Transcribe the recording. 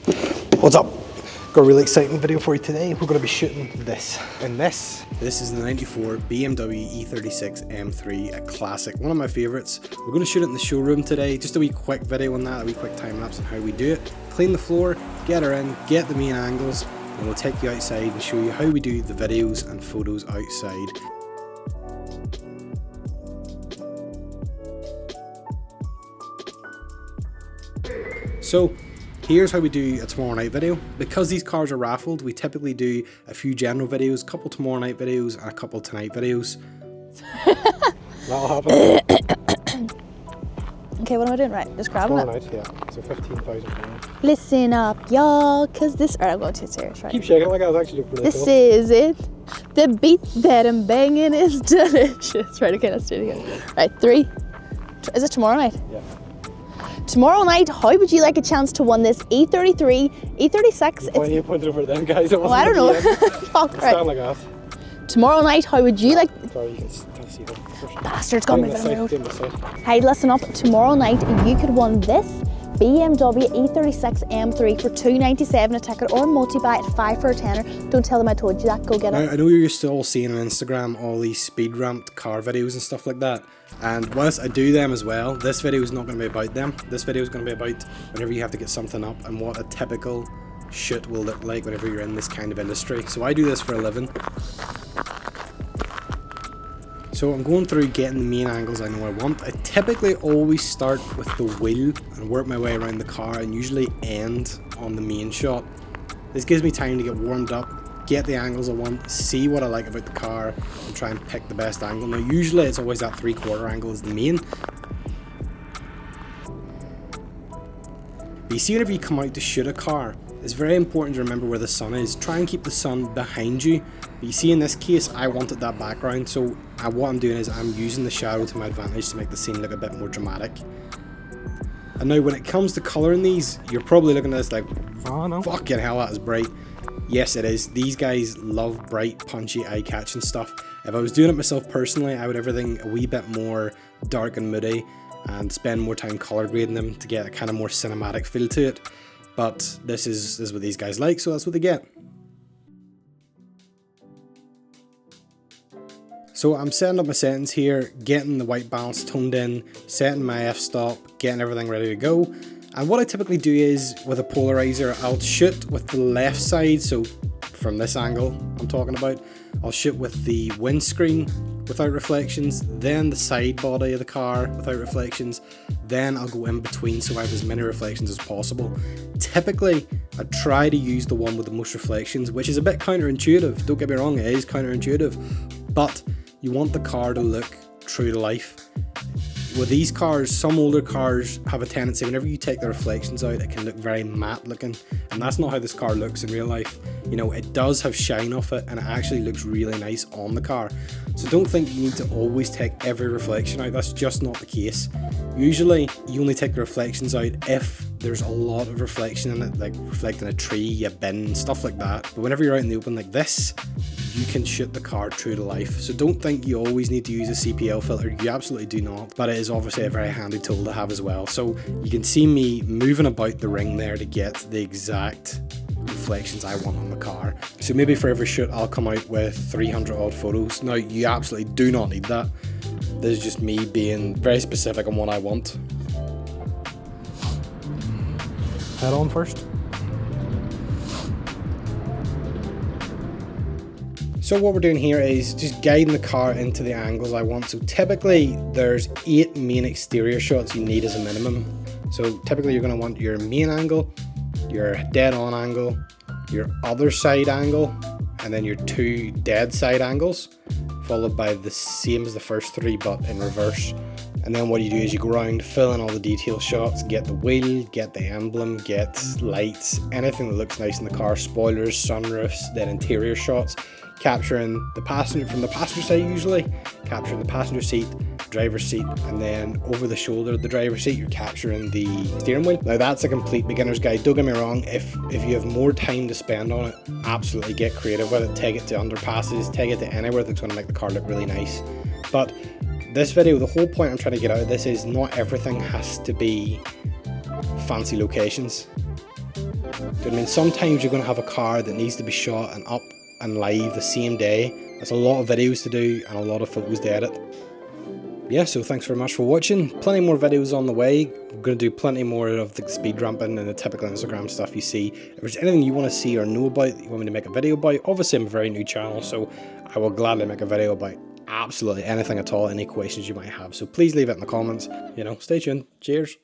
What's up? Got a really exciting video for you today. We're going to be shooting this. This is the 94 BMW E36 M3, a classic, one of my favourites. We're going to shoot it in the showroom today. Just a wee quick video on that, a wee quick time lapse on how we do it. Clean the floor, get her in, get the main angles, and we'll take you outside and show you how we do the videos and photos outside. So here's how we do a tomorrow night video. Because these cars are raffled, we typically do a few general videos, a couple tomorrow night videos, and a couple tonight videos. That'll happen. Okay, what am I doing? Right, just grabbing tomorrow it. Night, yeah. So 15,000. Listen up, y'all, cause this. Alright, I'm going too serious, right? Keep shaking it like I was actually really This cool. is it. The beat that I'm banging is delicious. Right, okay, let's do it again. Right, 3. Is it tomorrow night? Yeah. Tomorrow night, how would you like a chance to win this E33, E36? You pointed over them guys. Oh, I don't know. Fuck, right. Sound like that. Tomorrow night, how would you like... Sorry, you can see them first. Bastards got me on the road. Road. Hey, listen up. Tomorrow night, you could win this BMW E36 M3 for $2.97 a ticket, or multi-buy at 5 for a tenner. Don't tell them I told you that. Go get it. I know you're still seeing on Instagram all these speed ramped car videos and stuff like that. And whilst I do them as well, this video is not going to be about them. This video is going to be about whenever you have to get something up and what a typical shoot will look like whenever you're in this kind of industry. So I do this for a living. So I'm going through getting the main angles I know I want. I typically always start with the wheel and work my way around the car and usually end on the main shot. This gives me time to get warmed up, get the angles I want, see what I like about the car, and try and pick the best angle. Now usually it's always that 3/4 angle is the main. But you see, whenever you come out to shoot a car, it's very important to remember where the sun is. Try and keep the sun behind you. But you see, in this case, I wanted that background, so what I'm doing is I'm using the shadow to my advantage to make the scene look a bit more dramatic. And now when it comes to colouring these, you're probably looking at this like, oh no, fucking hell, that is bright. Yes, it is. These guys love bright, punchy, eye-catching stuff. If I was doing it myself personally, I would everything a wee bit more dark and moody and spend more time colour grading them to get a kind of more cinematic feel to it. But this is what these guys like, so that's what they get. So I'm setting up my settings here, getting the white balance toned in, setting my f-stop, getting everything ready to go. And what I typically do is, with a polarizer, I'll shoot with the left side, so from this angle I'm talking about, I'll shoot with the windscreen without reflections, then the side body of the car without reflections, then I'll go in between so I have as many reflections as possible. Typically, I try to use the one with the most reflections, which is a bit counterintuitive. Don't get me wrong, it is counterintuitive, but you want the car to look true to life. With these cars, some older cars have a tendency, whenever you take the reflections out, it can look very matte looking, and that's not how this car looks in real life. You know, it does have shine off it, and it actually looks really nice on the car. So don't think you need to always take every reflection out, that's just not the case. Usually, you only take the reflections out if there's a lot of reflection in it, like reflecting a tree, a bin, stuff like that. But whenever you're out in the open like this, you can shoot the car true to life. So don't think you always need to use a CPL filter, you absolutely do not. But it is obviously a very handy tool to have as well. So you can see me moving about the ring there to get the exact reflections I want on the car. So maybe for every shoot I'll come out with 300 odd photos. Now you absolutely do not need that. This is just me being very specific on what I want. Head on first. So what we're doing here is just guiding the car into the angles I want. So typically there's 8 main exterior shots you need as a minimum. So typically you're going to want your main angle, your dead on angle, your other side angle, and then your 2 dead side angles, followed by the same as the first 3 but in reverse. And then what you do is you go around, fill in all the detail shots, get the wheel, get the emblem, get lights, anything that looks nice in the car, spoilers, sunroofs, then interior shots, capturing the passenger from the passenger side usually, capturing the passenger seat, driver's seat, and then over the shoulder of the driver's seat you're capturing the steering wheel. Now that's a complete beginner's guide, don't get me wrong, if you have more time to spend on it, absolutely get creative with it, take it to underpasses, take it to anywhere that's going to make the car look really nice. But this video, the whole point I'm trying to get out of this is not everything has to be fancy locations. I mean, sometimes you're going to have a car that needs to be shot and up and live the same day. That's a lot of videos to do and a lot of photos to edit. Yeah, so thanks very much for watching. Plenty more videos on the way. I'm going to do plenty more of the speed ramping and the typical Instagram stuff you see. If there's anything you want to see or know about that you want me to make a video about, obviously I'm a very new channel, so I will gladly make a video about absolutely anything at all, any questions you might have. So please leave it in the comments. Stay tuned. Cheers.